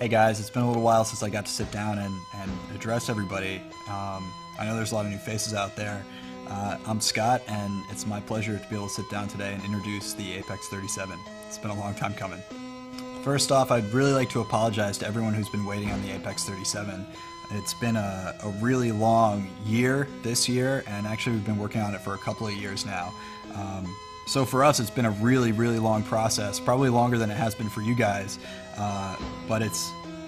Hey guys, it's been a little while since I got to sit down and address everybody. I know there's a lot of new faces out there. I'm Scott, and it's my pleasure to be able to sit down today and introduce the Apex 37. It's been a long time coming. First off, I'd really like to apologize to everyone who's been waiting on the Apex 37. It's been a really long year this year, and actually we've been working on it for a couple of years now. So for us, it's been a really long process, probably longer than it has been for you guys, but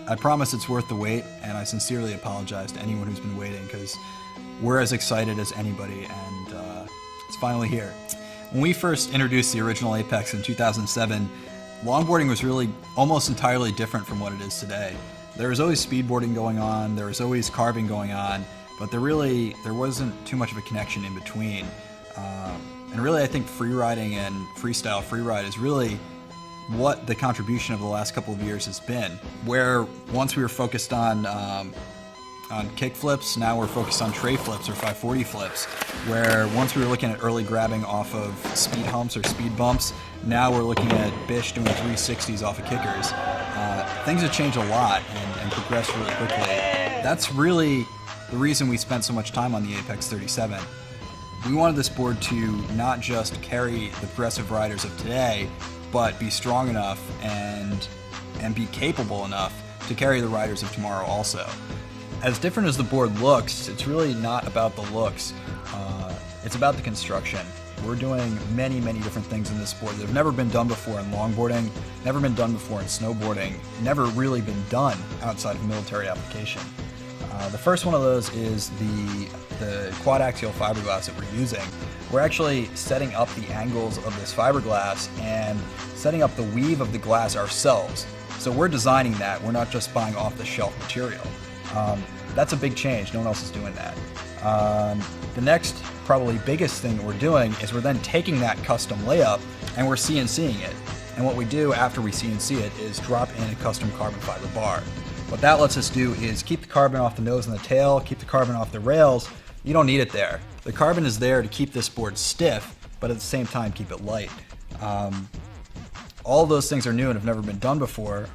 I promise it's worth the wait, and I sincerely apologize to anyone who's been waiting, because we're as excited as anybody, and it's finally here. When we first introduced the original Apex in 2007, longboarding was really almost entirely different from what it is today. There was always speedboarding going on, there was always carving going on, but there wasn't too much of a connection in between. And really, I think freeriding and freestyle freeride is really what the contribution of the last couple of years has been. Where once we were focused on kick flips, now we're focused on tray flips or 540 flips. Where once we were looking at early grabbing off of speed humps or speed bumps, now we're looking at Bish doing 360s off of kickers. Things have changed a lot and progressed really quickly. That's really the reason we spent so much time on the Apex 37. We wanted this board to not just carry the progressive riders of today, but be strong enough and be capable enough to carry the riders of tomorrow also. As different as the board looks, it's really not about the looks. It's about the construction. We're doing many different things in this board that have never been done before in longboarding, never been done before in snowboarding, never really been done outside of military application. The first one of those is the quad axial fiberglass that we're using. We're actually setting up the angles of this fiberglass and setting up the weave of the glass ourselves. So we're designing that, we're not just buying off the shelf material. That's a big change, no one else is doing that. The next, probably biggest thing that we're doing is we're then taking that custom layup and we're CNCing it. And what we do after we CNC it is drop in a custom carbon fiber bar. What that lets us do is keep the carbon off the nose and the tail, keep the carbon off the rails. You don't need it there. The carbon is there to keep this board stiff, but at the same time keep it light. All of those things are new and have never been done before,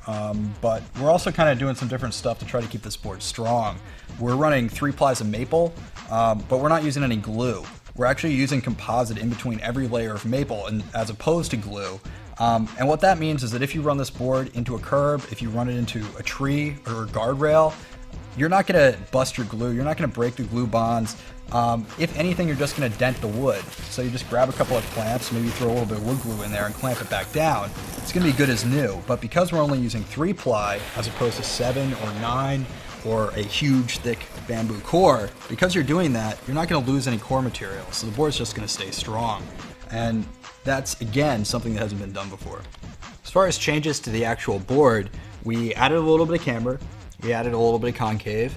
but we're also kind of doing some different stuff to try to keep this board strong. We're running 3 plies of maple, but we're not using any glue. We're actually using composite in between every layer of maple, and as opposed to glue. And what that means is that if you run this board into a curb, if you run it into a tree or a guardrail, you're not going to bust your glue, you're not going to break the glue bonds. If anything, you're just going to dent the wood. So you just grab a couple of clamps, maybe throw a little bit of wood glue in there and clamp it back down. It's going to be good as new, but because we're only using 3 ply as opposed to 7 or 9 or a huge thick bamboo core, because you're doing that, you're not going to lose any core material, so the board's just going to stay strong. And that's, again, something that hasn't been done before. As far as changes to the actual board, we added a little bit of camber, we added a little bit of concave,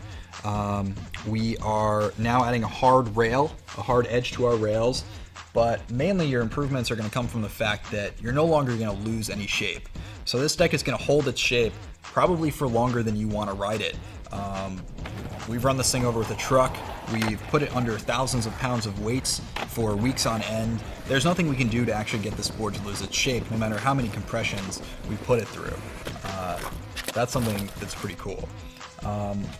we are now adding a hard rail, a hard edge to our rails, but mainly your improvements are going to come from the fact that you're no longer going to lose any shape. So this deck is going to hold its shape probably for longer than you want to ride it. We've run this thing over with a truck, we've put it under thousands of pounds of weights for weeks on end. There's nothing we can do to actually get this board to lose its shape, no matter how many compressions we put it through. That's something that's pretty cool.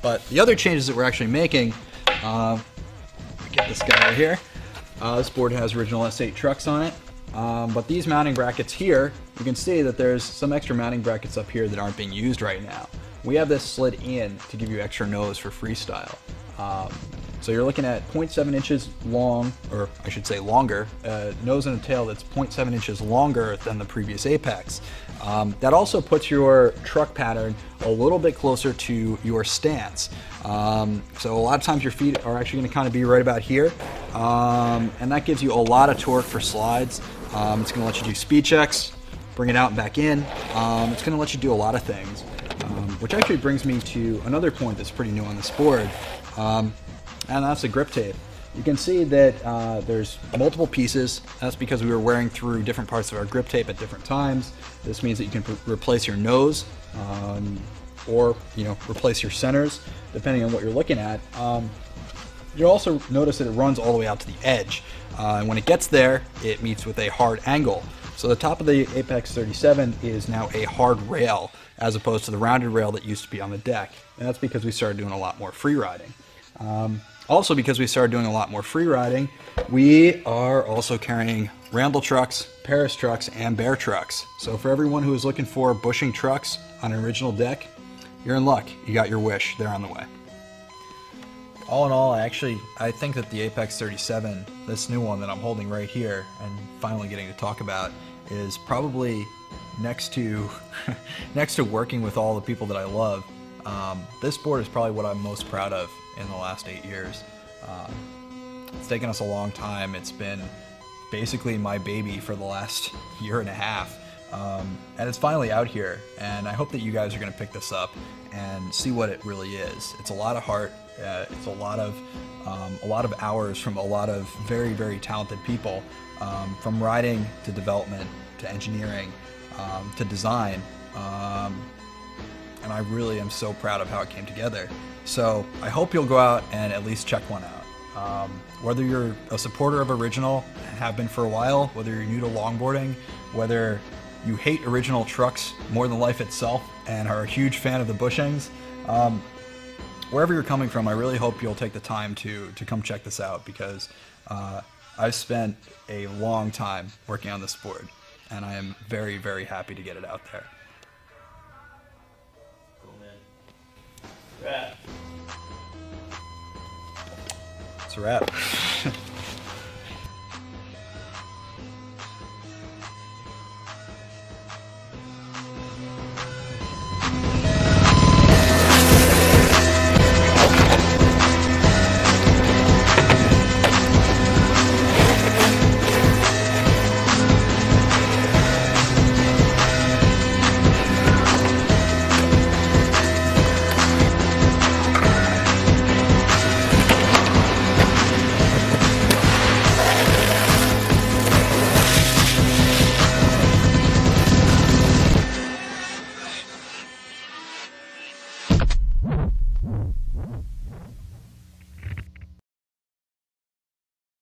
But the other changes that we're actually making, get this guy right here. This board has original S8 trucks on it, but these mounting brackets here, you can see that there's some extra mounting brackets up here that aren't being used right now. We have this slid in to give you extra nose for freestyle. So you're looking at 0.7 inches long, or I should say longer, nose and a tail that's 0.7 inches longer than the previous Apex. That also puts your truck pattern a little bit closer to your stance. So a lot of times your feet are actually going to kind of be right about here, and that gives you a lot of torque for slides. It's going to let you do speed checks, bring it out and back in. It's going to let you do a lot of things, which actually brings me to another point that's pretty new on this board, and that's the grip tape. You can see that there's multiple pieces. That's because we were wearing through different parts of our grip tape at different times. This means that you can replace your nose, or replace your centers, depending on what you're looking at. You'll also notice that it runs all the way out to the edge. And when it gets there, it meets with a hard angle. So the top of the Apex 37 is now a hard rail as opposed to the rounded rail that used to be on the deck. And that's because we started doing a lot more free riding. Also because we started doing a lot more free riding, we are also carrying Ramble trucks, Paris trucks, and Bear trucks. So for everyone who is looking for bushing trucks on an original deck, you're in luck. You got your wish. They're on the way. All in all, I think that the Apex 37, this new one that I'm holding right here and finally getting to talk about, is probably next to next to working with all the people that I love. This board is probably what I'm most proud of in the last 8 years. It's taken us a long time. It's been basically my baby for the last year and a half. And it's finally out here, and I hope that you guys are going to pick this up and see what it really is. It's a lot of heart. It's a lot of hours from a lot of very, very talented people, from riding to development to engineering to design. And I really am so proud of how it came together. So I hope you'll go out and at least check one out. Whether you're a supporter of original and have been for a while, whether you're new to longboarding, whether you hate original trucks more than life itself and are a huge fan of the bushings, wherever you're coming from, I really hope you'll take the time to come check this out, because I've spent a long time working on this board, and I am very, very happy to get it out there. Cool, man. Wrap. It's a wrap.